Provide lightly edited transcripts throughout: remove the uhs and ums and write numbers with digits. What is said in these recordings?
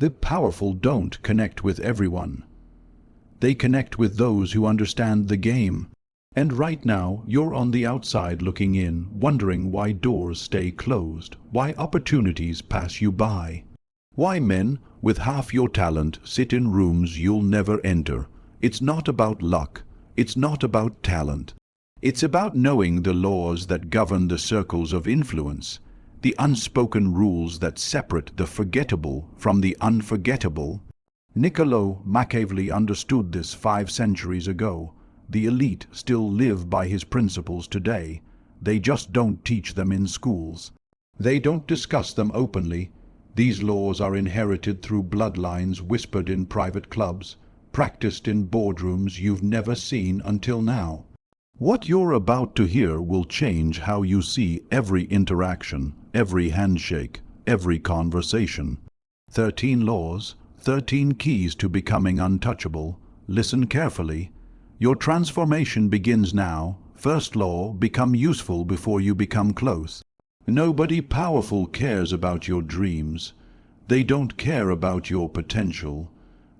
The powerful don't connect with everyone. They connect with those who understand the game. And right now, you're on the outside looking in, wondering why doors stay closed, why opportunities pass you by, why men with half your talent sit in rooms you'll never enter. It's not about luck. It's not about talent. It's about knowing the laws that govern the circles of influence, the unspoken rules that separate the forgettable from the unforgettable. Niccolò Machiavelli understood this 5 centuries ago. The elite still live by his principles today. They just don't teach them in schools. They don't discuss them openly. These laws are inherited through bloodlines, whispered in private clubs, practiced in boardrooms you've never seen until now. What you're about to hear will change how you see every interaction, every handshake, every conversation. 13 laws, 13 keys to becoming untouchable. Listen carefully. Your transformation begins now. First law, become useful before you become close. Nobody powerful cares about your dreams. They don't care about your potential.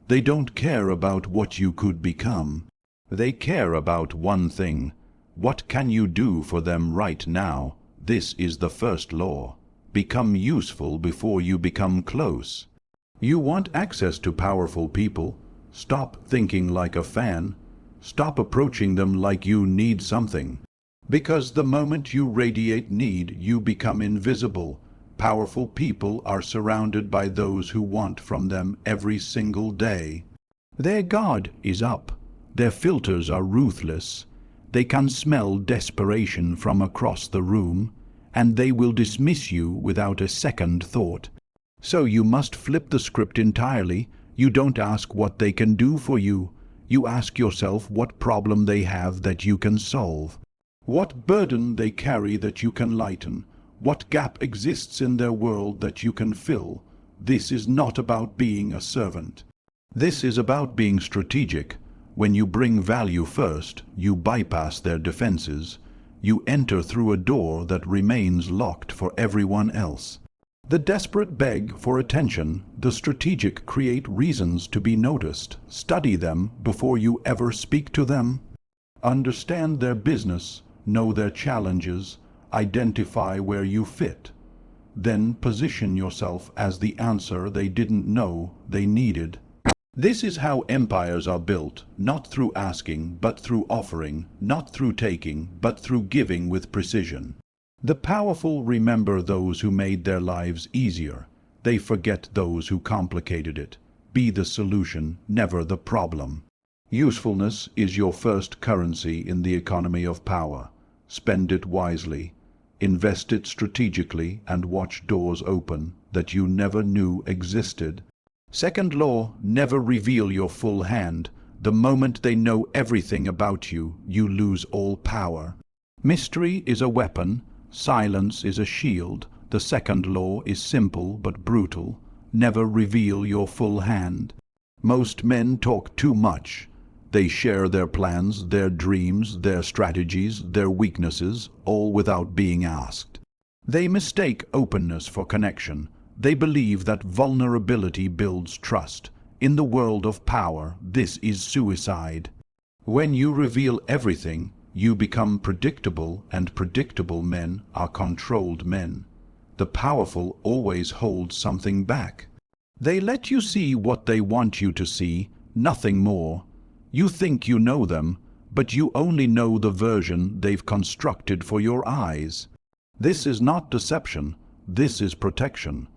They don't care about what you could become. They care about one thing. What can you do for them right now? This is the first law. Become useful before you become close. You want access to powerful people? Stop thinking like a fan. Stop approaching them like you need something. Because the moment you radiate need, you become invisible. Powerful people are surrounded by those who want from them every single day. Their guard is up. Their filters are ruthless. They can smell desperation from across the room, and they will dismiss you without a second thought. So you must flip the script entirely. You don't ask what they can do for you. You ask yourself what problem they have that you can solve, what burden they carry that you can lighten, what gap exists in their world that you can fill. This is not about being a servant. This is about being strategic. When you bring value first, you bypass their defenses. You enter through a door that remains locked for everyone else. The desperate beg for attention. The strategic create reasons to be noticed. Study them before you ever speak to them. Understand their business, know their challenges, identify where you fit. Then position yourself as the answer they didn't know they needed. This is how empires are built, not through asking, but through offering, not through taking, but through giving with precision. The powerful remember those who made their lives easier. They forget those who complicated it. Be the solution, never the problem. Usefulness is your first currency in the economy of power. Spend it wisely. Invest it strategically and watch doors open that you never knew existed. Second law, never reveal your full hand. The moment they know everything about you, you lose all power. Mystery is a weapon. Silence is a shield. The second law is simple but brutal. Never reveal your full hand. Most men talk too much. They share their plans, their dreams, their strategies, their weaknesses, all without being asked. They mistake openness for connection. They believe that vulnerability builds trust. In the world of power, this is suicide. When you reveal everything, you become predictable, and predictable men are controlled men. The powerful always hold something back. They let you see what they want you to see, nothing more. You think you know them, but you only know the version they've constructed for your eyes. This is not deception, this is protection.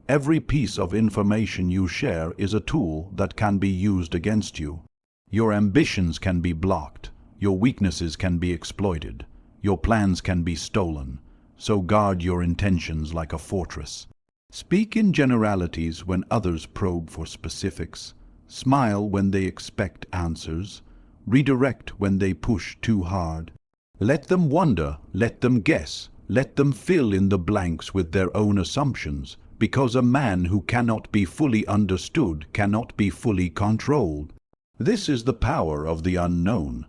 Every piece of information you share is a tool that can be used against you. Your ambitions can be blocked. Your weaknesses can be exploited. Your plans can be stolen. So guard your intentions like a fortress. Speak in generalities when others probe for specifics. Smile when they expect answers. Redirect when they push too hard. Let them wonder, let them guess, let them fill in the blanks with their own assumptions, because a man who cannot be fully understood cannot be fully controlled. This is the power of the unknown.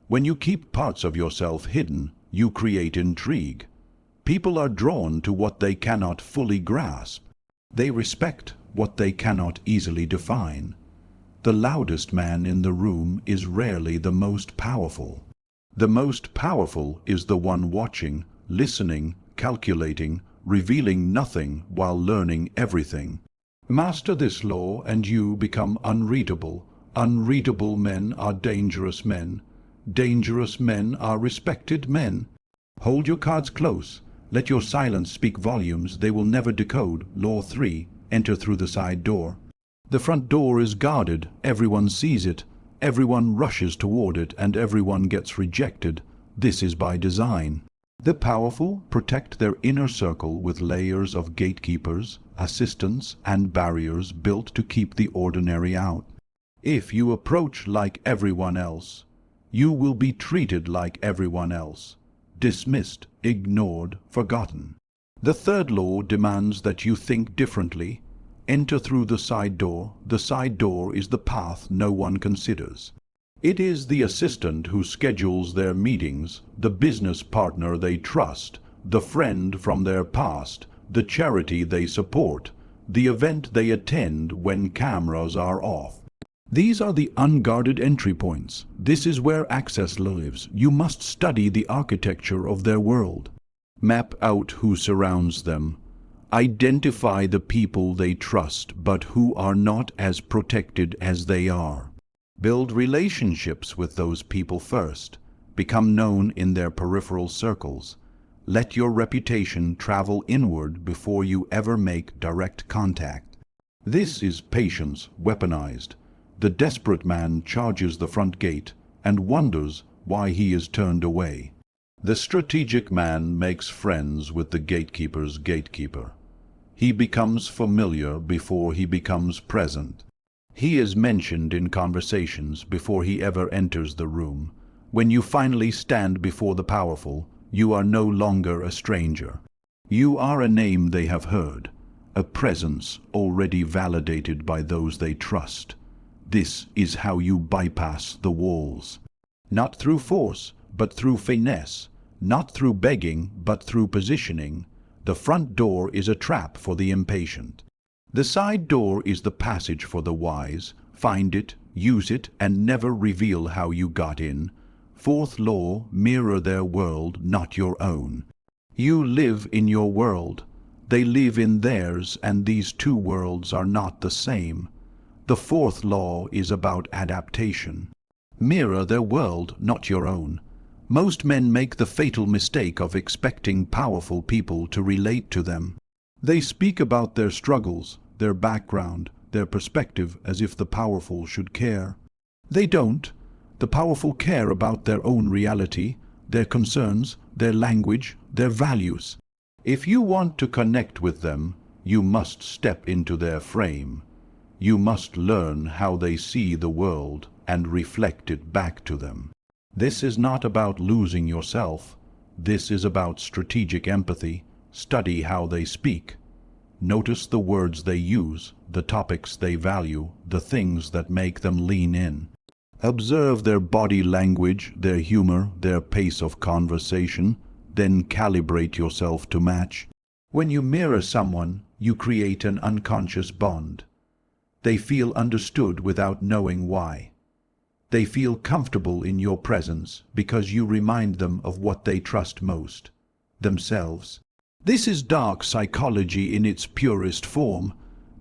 When you keep parts of yourself hidden, you create intrigue. People are drawn to what they cannot fully grasp. They respect what they cannot easily define. The loudest man in the room is rarely the most powerful. The most powerful is the one watching, listening, calculating, revealing nothing while learning everything. Master this law and you become unreadable. Unreadable men are dangerous men. Dangerous men are respected men. Hold your cards close. Let your silence speak volumes they will never decode. Law 3. Enter through the side door. The front door is guarded. Everyone sees it. Everyone rushes toward it, and everyone gets rejected. This is by design. The powerful protect their inner circle with layers of gatekeepers, assistants, and barriers built to keep the ordinary out. If you approach like everyone else, you will be treated like everyone else, dismissed, ignored, forgotten. The third law demands that you think differently. Enter through the side door. The side door is the path no one considers. It is the assistant who schedules their meetings, the business partner they trust, the friend from their past, the charity they support, the event they attend when cameras are off. These are the unguarded entry points. This is where access lives. You must study the architecture of their world. Map out who surrounds them. Identify the people they trust, but who are not as protected as they are. Build relationships with those people first. Become known in their peripheral circles. Let your reputation travel inward before you ever make direct contact. This is patience weaponized. The desperate man charges the front gate and wonders why he is turned away. The strategic man makes friends with the gatekeeper's gatekeeper. He becomes familiar before he becomes present. He is mentioned in conversations before he ever enters the room. When you finally stand before the powerful, you are no longer a stranger. You are a name they have heard, a presence already validated by those they trust. This is how you bypass the walls. Not through force, but through finesse. Not through begging, but through positioning. The front door is a trap for the impatient. The side door is the passage for the wise. Find it, use it, and never reveal how you got in. Fourth law, mirror their world, not your own. You live in your world. They live in theirs, and these two worlds are not the same. The fourth law is about adaptation. Mirror their world, not your own. Most men make the fatal mistake of expecting powerful people to relate to them. They speak about their struggles, their background, their perspective as if the powerful should care. They don't. The powerful care about their own reality, their concerns, their language, their values. If you want to connect with them, you must step into their frame. You must learn how they see the world and reflect it back to them. This is not about losing yourself. This is about strategic empathy. Study how they speak. Notice the words they use, the topics they value, the things that make them lean in. Observe their body language, their humor, their pace of conversation, then calibrate yourself to match. When you mirror someone, you create an unconscious bond. They feel understood without knowing why. They feel comfortable in your presence because you remind them of what they trust most, themselves. This is dark psychology in its purest form.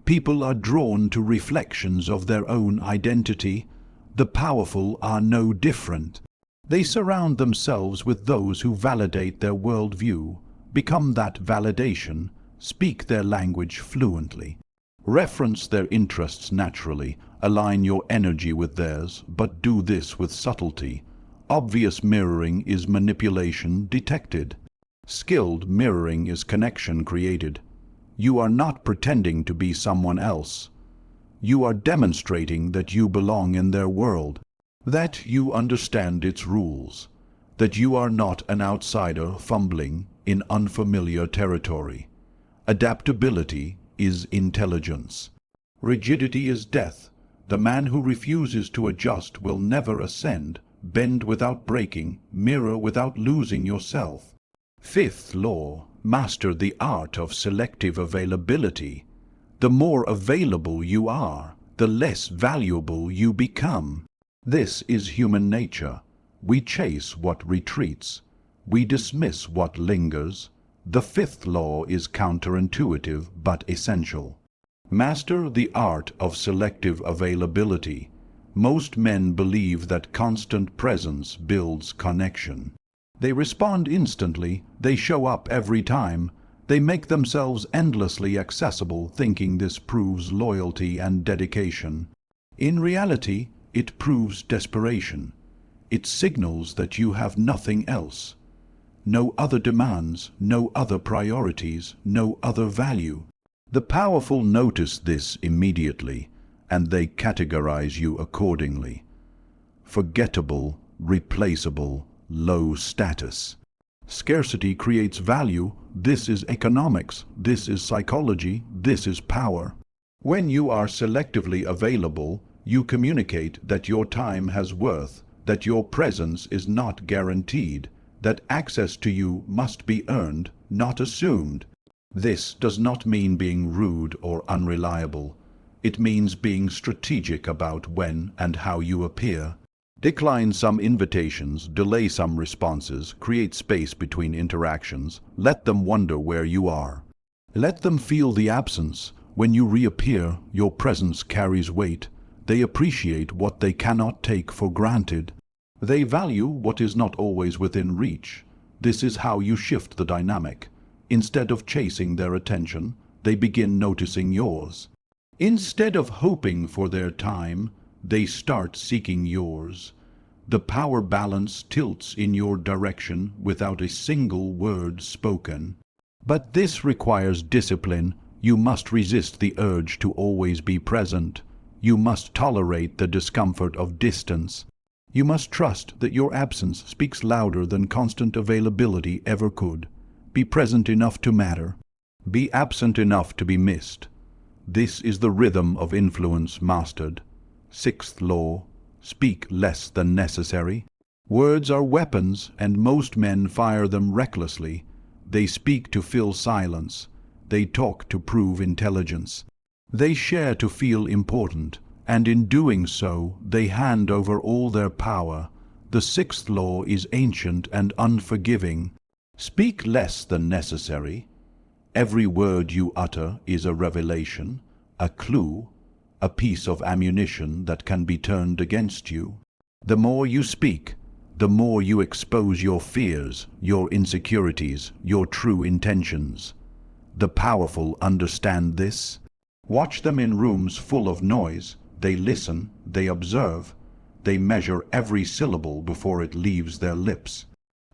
People are drawn to reflections of their own identity. The powerful are no different. They surround themselves with those who validate their worldview, become that validation, speak their language fluently. Reference their interests naturally, align your energy with theirs, but do this with subtlety. Obvious mirroring is manipulation detected. Skilled mirroring is connection created. You are not pretending to be someone else. You are demonstrating that you belong in their world, that you understand its rules, that you are not an outsider fumbling in unfamiliar territory. Adaptability is intelligence. Rigidity is death. The man who refuses to adjust will never ascend. Bend without breaking, mirror without losing yourself. Fifth law, master the art of selective availability. The more available you are, the less valuable you become. This is human nature. We chase what retreats. We dismiss what lingers. The fifth law is counterintuitive but essential. Master the art of selective availability. Most men believe that constant presence builds connection. They respond instantly, they show up every time, they make themselves endlessly accessible, thinking this proves loyalty and dedication. In reality, it proves desperation. It signals that you have nothing else. No other demands, no other priorities, no other value. The powerful notice this immediately, and they categorize you accordingly. Forgettable, replaceable, low status. Scarcity creates value. This is economics. This is psychology. This is power. When you are selectively available, you communicate that your time has worth, that your presence is not guaranteed, that access to you must be earned, not assumed. This does not mean being rude or unreliable. It means being strategic about when and how you appear. Decline some invitations, delay some responses, create space between interactions. Let them wonder where you are. Let them feel the absence. When you reappear, your presence carries weight. They appreciate what they cannot take for granted. They value what is not always within reach. This is how you shift the dynamic. Instead of chasing their attention, they begin noticing yours. Instead of hoping for their time, they start seeking yours. The power balance tilts in your direction without a single word spoken. But this requires discipline. You must resist the urge to always be present. You must tolerate the discomfort of distance. You must trust that your absence speaks louder than constant availability ever could. Be present enough to matter. Be absent enough to be missed. This is the rhythm of influence mastered. Sixth law, speak less than necessary. Words are weapons, and most men fire them recklessly. They speak to fill silence. They talk to prove intelligence. They share to feel important, and in doing so, they hand over all their power. The sixth law is ancient and unforgiving. Speak less than necessary. Every word you utter is a revelation, a clue, a piece of ammunition that can be turned against you. The more you speak, the more you expose your fears, your insecurities, your true intentions. The powerful understand this. Watch them in rooms full of noise. They listen, they observe, they measure every syllable before it leaves their lips.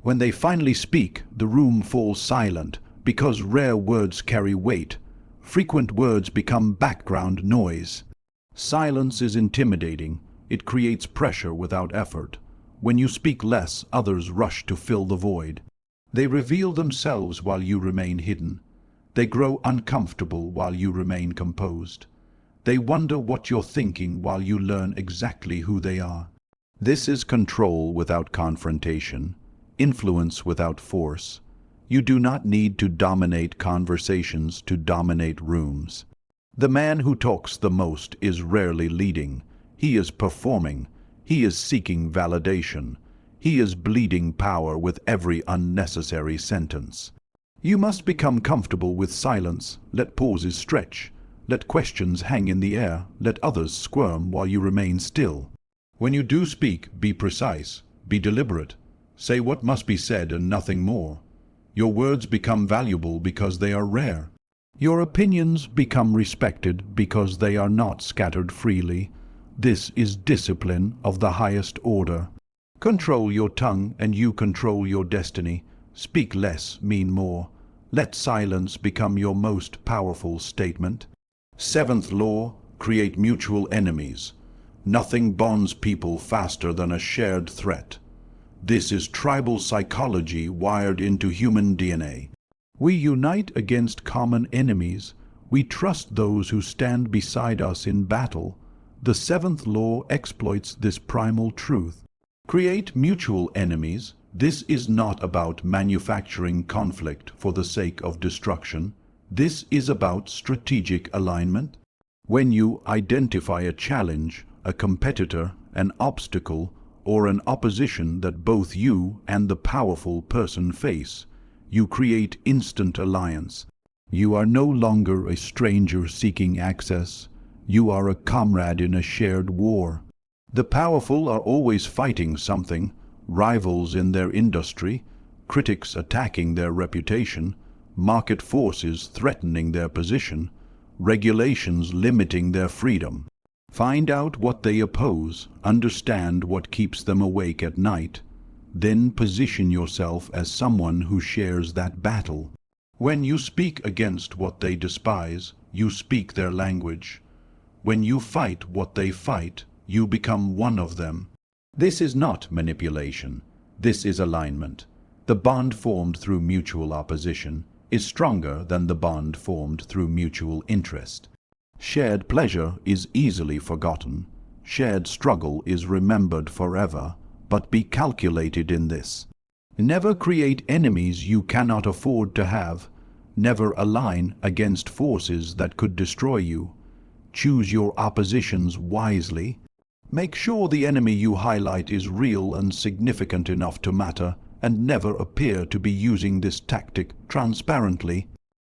When they finally speak, the room falls silent, because rare words carry weight. Frequent words become background noise. Silence is intimidating. It creates pressure without effort. When you speak less, others rush to fill the void. They reveal themselves while you remain hidden. They grow uncomfortable while you remain composed. They wonder what you're thinking while you learn exactly who they are. This is control without confrontation. Influence without force. You do not need to dominate conversations to dominate rooms. The man who talks the most is rarely leading. He is performing. He is seeking validation. He is bleeding power with every unnecessary sentence. You must become comfortable with silence. Let pauses stretch. Let questions hang in the air. Let others squirm while you remain still. When you do speak, be precise. Be deliberate. Say what must be said and nothing more. Your words become valuable because they are rare. Your opinions become respected because they are not scattered freely. This is discipline of the highest order. Control your tongue and you control your destiny. Speak less, mean more. Let silence become your most powerful statement. Seventh law, create mutual enemies. Nothing bonds people faster than a shared threat. This is tribal psychology wired into human DNA. We unite against common enemies. We trust those who stand beside us in battle. The seventh law exploits this primal truth. Create mutual enemies. This is not about manufacturing conflict for the sake of destruction. This is about strategic alignment. When you identify a challenge, a competitor, an obstacle, or an opposition that both you and the powerful person face, you create instant alliance. You are no longer a stranger seeking access. You are a comrade in a shared war. The powerful are always fighting something, rivals in their industry, critics attacking their reputation, market forces threatening their position, regulations limiting their freedom. Find out what they oppose, understand what keeps them awake at night, then position yourself as someone who shares that battle. When you speak against what they despise, you speak their language. When you fight what they fight, you become one of them. This is not manipulation. This is alignment. The bond formed through mutual opposition is stronger than the bond formed through mutual interest. Shared pleasure is easily forgotten. Shared struggle is remembered forever, but be calculated in this. Never create enemies you cannot afford to have. Never align against forces that could destroy you. Choose your oppositions wisely. Make sure the enemy you highlight is real and significant enough to matter, and never appear to be using this tactic transparently.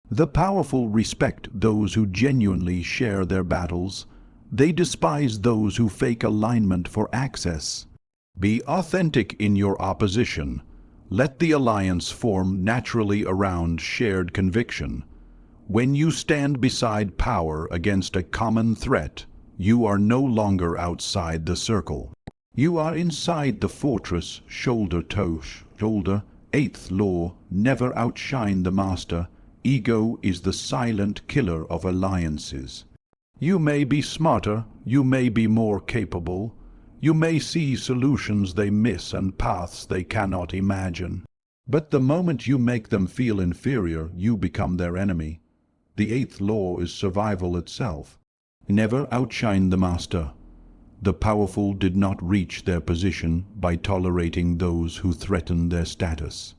The powerful respect those who genuinely share their battles. They despise those who fake alignment for access. Be authentic in your opposition. Let the alliance form naturally around shared conviction. When you stand beside power against a common threat, you are no longer outside the circle. You are inside the fortress, shoulder to shoulder. Eighth law, never outshine the master. Ego is the silent killer of alliances. You may be smarter, you may be more capable, you may see solutions they miss and paths they cannot imagine. But the moment you make them feel inferior, you become their enemy. The eighth law is survival itself. Never outshine the master. The powerful did not reach their position by tolerating those who threaten their status.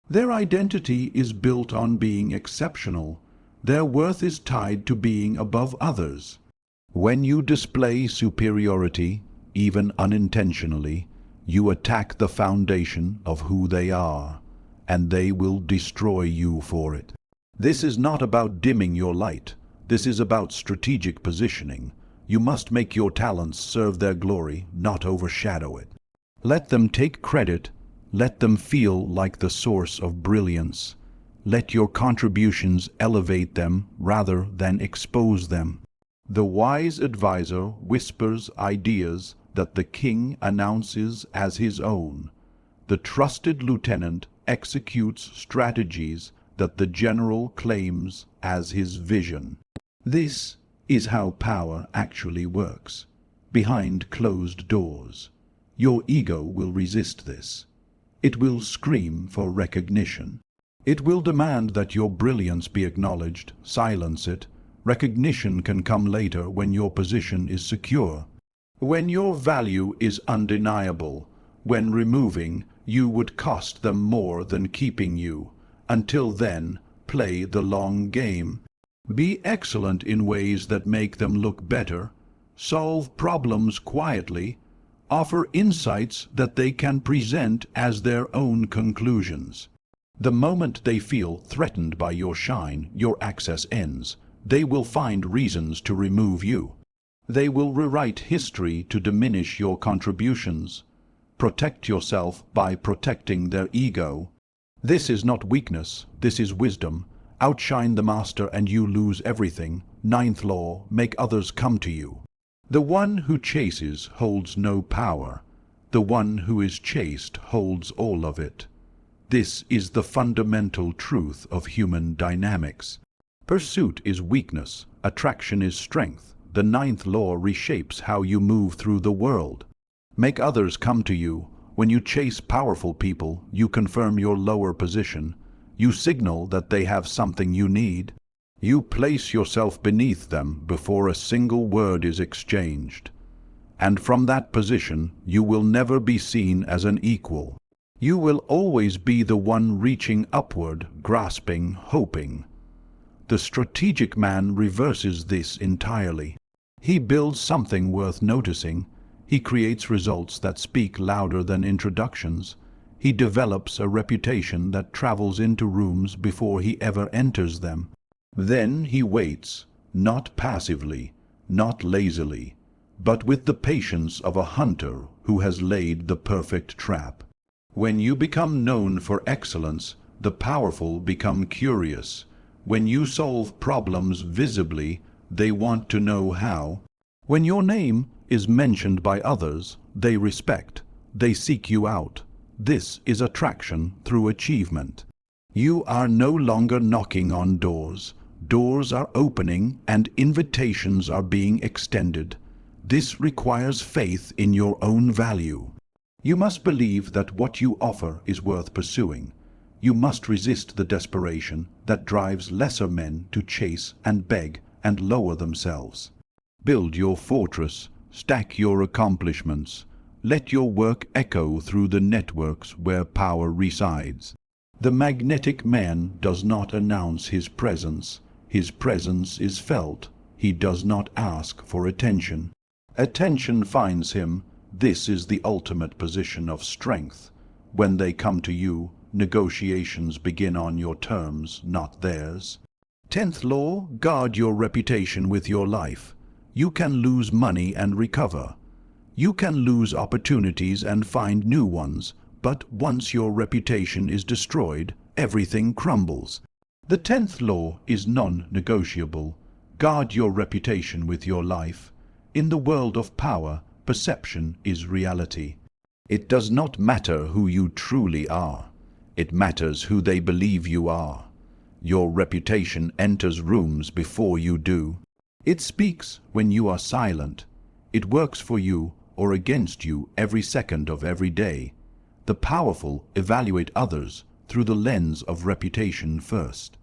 Their identity is built on being exceptional. Their worth is tied to being above others. When you display superiority, even unintentionally, you attack the foundation of who they are, and they will destroy you for it. This is not about dimming your light. This is about strategic positioning. You must make your talents serve their glory, not overshadow it. Let them take credit. Let them feel like the source of brilliance. Let your contributions elevate them rather than expose them. The wise advisor whispers ideas that the king announces as his own. The trusted lieutenant executes strategies that the general claims as his vision. This is how power actually works, behind closed doors. Your ego will resist this. It will scream for recognition. It will demand that your brilliance be acknowledged. Silence it. Recognition can come later when your position is secure. When your value is undeniable. When removing you would cost them more than keeping you. Until then, play the long game. Be excellent in ways that make them look better. Solve problems quietly. Offer insights that they can present as their own conclusions. The moment they feel threatened by your shine, your access ends. They will find reasons to remove you. They will rewrite history to diminish your contributions. Protect yourself by protecting their ego. This is not weakness, this is wisdom. Outshine the master and you lose everything. Ninth law, make others come to you. The one who chases holds no power. The one who is chased holds all of it. This is the fundamental truth of human dynamics. Pursuit is weakness, attraction is strength. The ninth law reshapes how you move through the world. Make others come to you. When you chase powerful people, you confirm your lower position. You signal that they have something you need. You place yourself beneath them before a single word is exchanged. And from that position, you will never be seen as an equal. You will always be the one reaching upward, grasping, hoping. The strategic man reverses this entirely. He builds something worth noticing. He creates results that speak louder than introductions. He develops a reputation that travels into rooms before he ever enters them. Then he waits, not passively, not lazily, but with the patience of a hunter who has laid the perfect trap. When you become known for excellence, the powerful become curious. When you solve problems visibly, they want to know how. When your name is mentioned by others, they respect, they seek you out. This is attraction through achievement. You are no longer knocking on doors. Doors are opening and invitations are being extended. This requires faith in your own value. You must believe that what you offer is worth pursuing. You must resist the desperation that drives lesser men to chase and beg and lower themselves. Build your fortress, stack your accomplishments. Let your work echo through the networks where power resides. The magnetic man does not announce his presence. His presence is felt. He does not ask for attention. Attention finds him. This is the ultimate position of strength. When they come to you, negotiations begin on your terms, not theirs. 10th law, guard your reputation with your life. You can lose money and recover. You can lose opportunities and find new ones, but once your reputation is destroyed, everything crumbles. The 10th law is non-negotiable. Guard your reputation with your life. In the world of power, perception is reality. It does not matter who you truly are. It matters who they believe you are. Your reputation enters rooms before you do. It speaks when you are silent. It works for you or against you every second of every day. The powerful evaluate others through the lens of reputation first.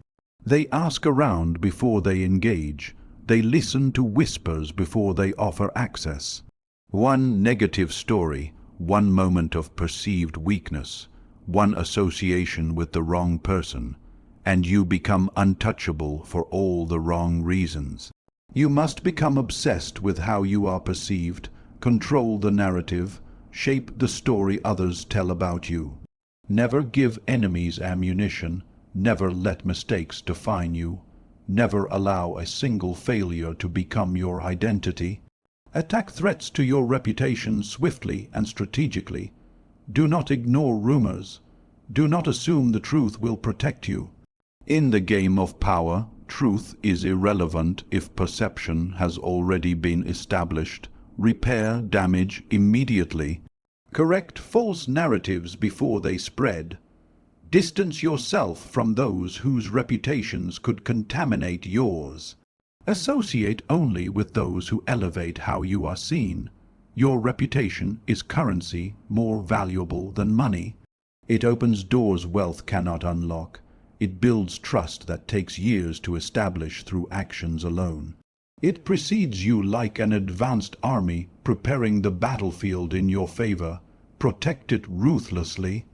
They ask around before they engage. They listen to whispers before they offer access. One negative story, one moment of perceived weakness, one association with the wrong person, and you become untouchable for all the wrong reasons. You must become obsessed with how you are perceived, control the narrative, shape the story others tell about you. Never give enemies ammunition, never let mistakes define you, never allow a single failure to become your identity. Attack threats to your reputation swiftly and strategically. Do not ignore rumors. Do not assume the truth will protect you. In the game of power, truth is irrelevant if perception has already been established. Repair damage immediately. Correct false narratives before they spread. Distance yourself from those whose reputations could contaminate yours. Associate only with those who elevate how you are seen. Your reputation is currency more valuable than money. It opens doors wealth cannot unlock. It builds trust that takes years to establish through actions alone. It precedes you like an advanced army, preparing the battlefield in your favor. Protect it ruthlessly.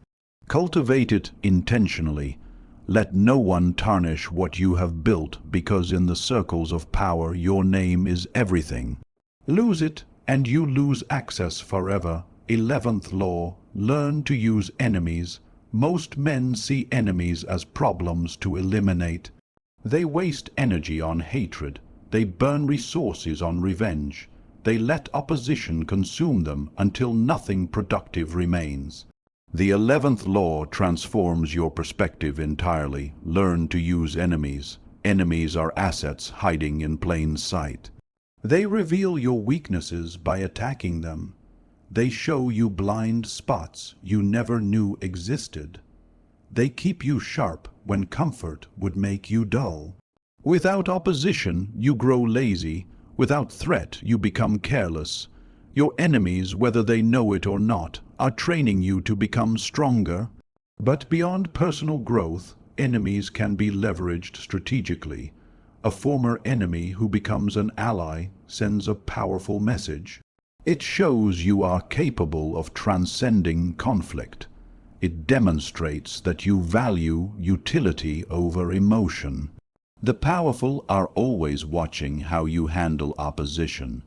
Cultivate it intentionally. Let no one tarnish what you have built, because in the circles of power your name is everything. Lose it, and you lose access forever. 11th law, learn to use enemies. Most men see enemies as problems to eliminate. They waste energy on hatred. They burn resources on revenge. They let opposition consume them until nothing productive remains. The 11th law transforms your perspective entirely. Learn to use enemies. Enemies are assets hiding in plain sight. They reveal your weaknesses by attacking them. They show you blind spots you never knew existed. They keep you sharp when comfort would make you dull. Without opposition, you grow lazy. Without threat, you become careless. Your enemies, whether they know it or not, are training you to become stronger. But beyond personal growth, enemies can be leveraged strategically. A former enemy who becomes an ally sends a powerful message. It shows you are capable of transcending conflict. It demonstrates that you value utility over emotion. The powerful are always watching how you handle opposition.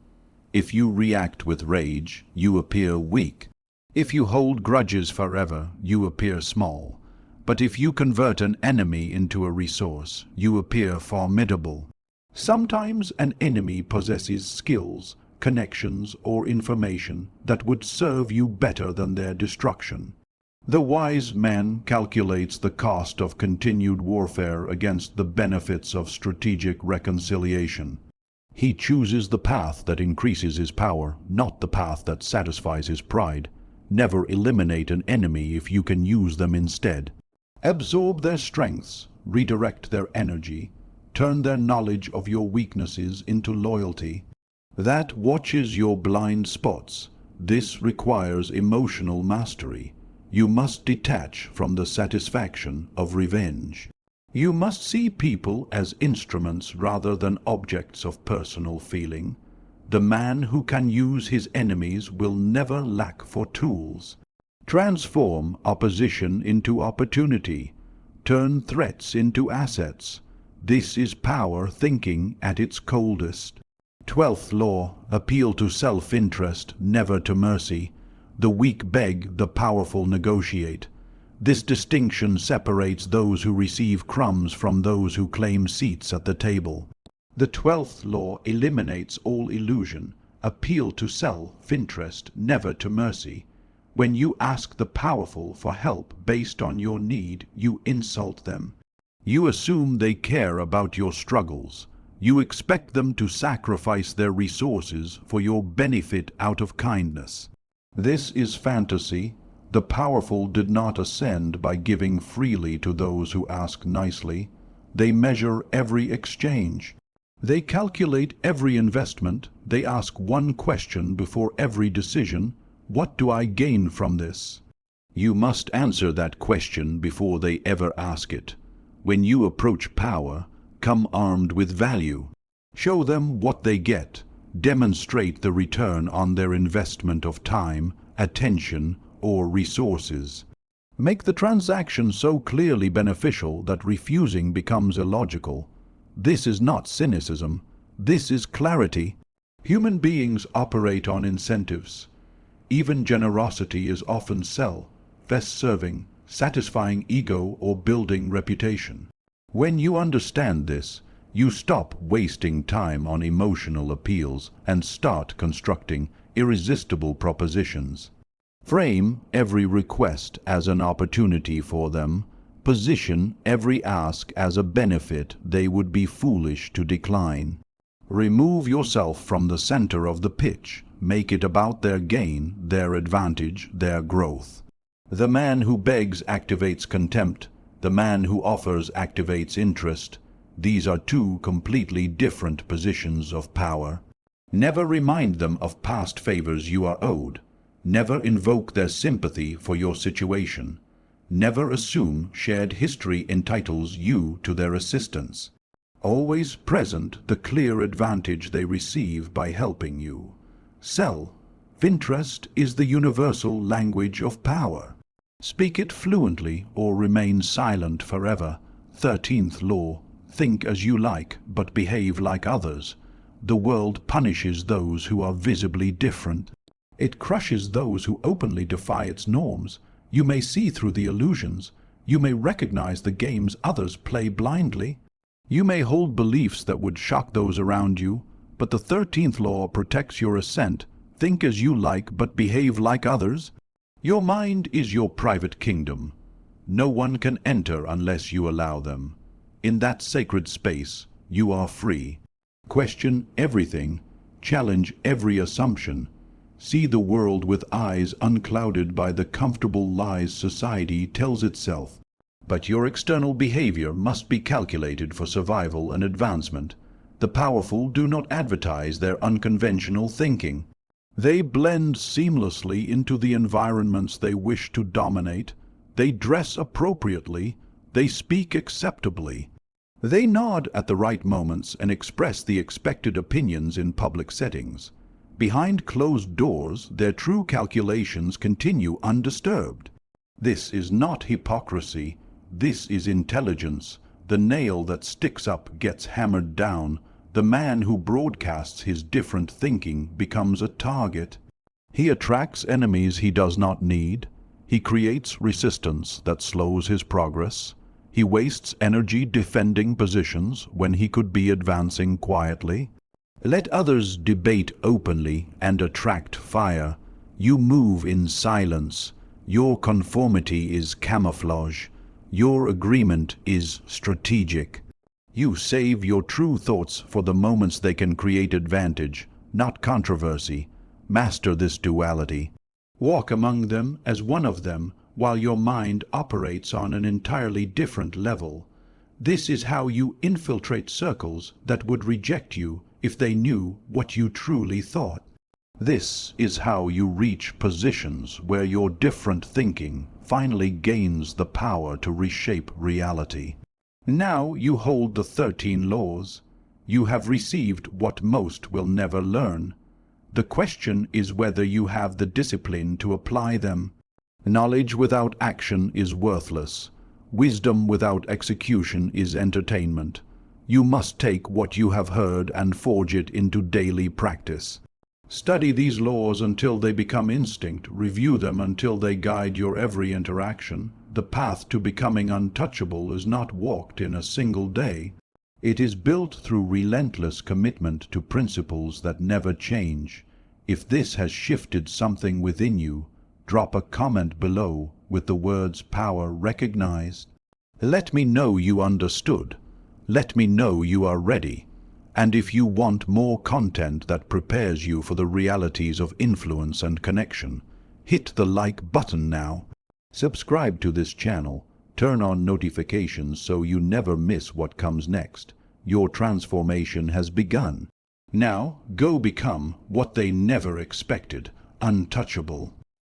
If you react with rage, you appear weak. If you hold grudges forever, you appear small. But if you convert an enemy into a resource, you appear formidable. Sometimes an enemy possesses skills, connections, or information that would serve you better than their destruction. The wise man calculates the cost of continued warfare against the benefits of strategic reconciliation. He chooses the path that increases his power, not the path that satisfies his pride. Never eliminate an enemy if you can use them instead. Absorb their strengths, redirect their energy, turn their knowledge of your weaknesses into loyalty. That watches your blind spots. This requires emotional mastery. You must detach from the satisfaction of revenge. You must see people as instruments rather than objects of personal feeling. The man who can use his enemies will never lack for tools. Transform opposition into opportunity. Turn threats into assets. This is power thinking at its coldest. 12th law, appeal to self-interest, never to mercy. The weak beg, the powerful negotiate. This distinction separates those who receive crumbs from those who claim seats at the table. The 12th law eliminates all illusion. Appeal to self-interest, never to mercy. When you ask the powerful for help based on your need, you insult them. You assume they care about your struggles. You expect them to sacrifice their resources for your benefit out of kindness. This is fantasy. The powerful did not ascend by giving freely to those who ask nicely. They measure every exchange. They calculate every investment. They ask one question before every decision. What do I gain from this? You must answer that question before they ever ask it. When you approach power, come armed with value. Show them what they get. Demonstrate the return on their investment of time, attention, or resources. Make the transaction so clearly beneficial that refusing becomes illogical. This is not cynicism. This is clarity. Human beings operate on incentives. Even generosity is often self-serving, satisfying ego or building reputation. When you understand this, you stop wasting time on emotional appeals and start constructing irresistible propositions. Frame every request as an opportunity for them. Position every ask as a benefit they would be foolish to decline. Remove yourself from the center of the pitch. Make it about their gain, their advantage, their growth. The man who begs activates contempt. The man who offers activates interest. These are two completely different positions of power. Never remind them of past favors you are owed. Never invoke their sympathy for your situation. Never assume shared history entitles you to their assistance. Always present the clear advantage they receive by helping you. Self-interest is the universal language of power. Speak it fluently or remain silent forever. 13th law. Think as you like, but behave like others. The world punishes those who are visibly different. It crushes those who openly defy its norms. You may see through the illusions. You may recognize the games others play blindly. You may hold beliefs that would shock those around you, but the 13th law protects your ascent. Think as you like, but behave like others. Your mind is your private kingdom. No one can enter unless you allow them. In that sacred space, you are free. Question everything. Challenge every assumption. See the world with eyes unclouded by the comfortable lies society tells itself. But your external behavior must be calculated for survival and advancement. The powerful do not advertise their unconventional thinking. They blend seamlessly into the environments they wish to dominate. They dress appropriately. They speak acceptably. They nod at the right moments and express the expected opinions in public settings. Behind closed doors, their true calculations continue undisturbed. This is not hypocrisy. This is intelligence. The nail that sticks up gets hammered down. The man who broadcasts his different thinking becomes a target. He attracts enemies he does not need. He creates resistance that slows his progress. He wastes energy defending positions when he could be advancing quietly. Let others debate openly and attract fire. You move in silence. Your conformity is camouflage. Your agreement is strategic. You save your true thoughts for the moments they can create advantage, not controversy. Master this duality. Walk among them as one of them, while your mind operates on an entirely different level. This is how you infiltrate circles that would reject you if they knew what you truly thought. This is how you reach positions where your different thinking finally gains the power to reshape reality. Now you hold the 13 laws. You have received what most will never learn. The question is whether you have the discipline to apply them. Knowledge without action is worthless. Wisdom without execution is entertainment. You must take what you have heard and forge it into daily practice. Study these laws until they become instinct. Review them until they guide your every interaction. The path to becoming untouchable is not walked in a single day. It is built through relentless commitment to principles that never change. If this has shifted something within you, drop a comment below with the words "power recognized." Let me know you understood. Let me know you are ready. And if you want more content that prepares you for the realities of influence and connection, hit the like button now. Subscribe to this channel. Turn on notifications so you never miss what comes next. Your transformation has begun. Now, go become what they never expected, untouchable.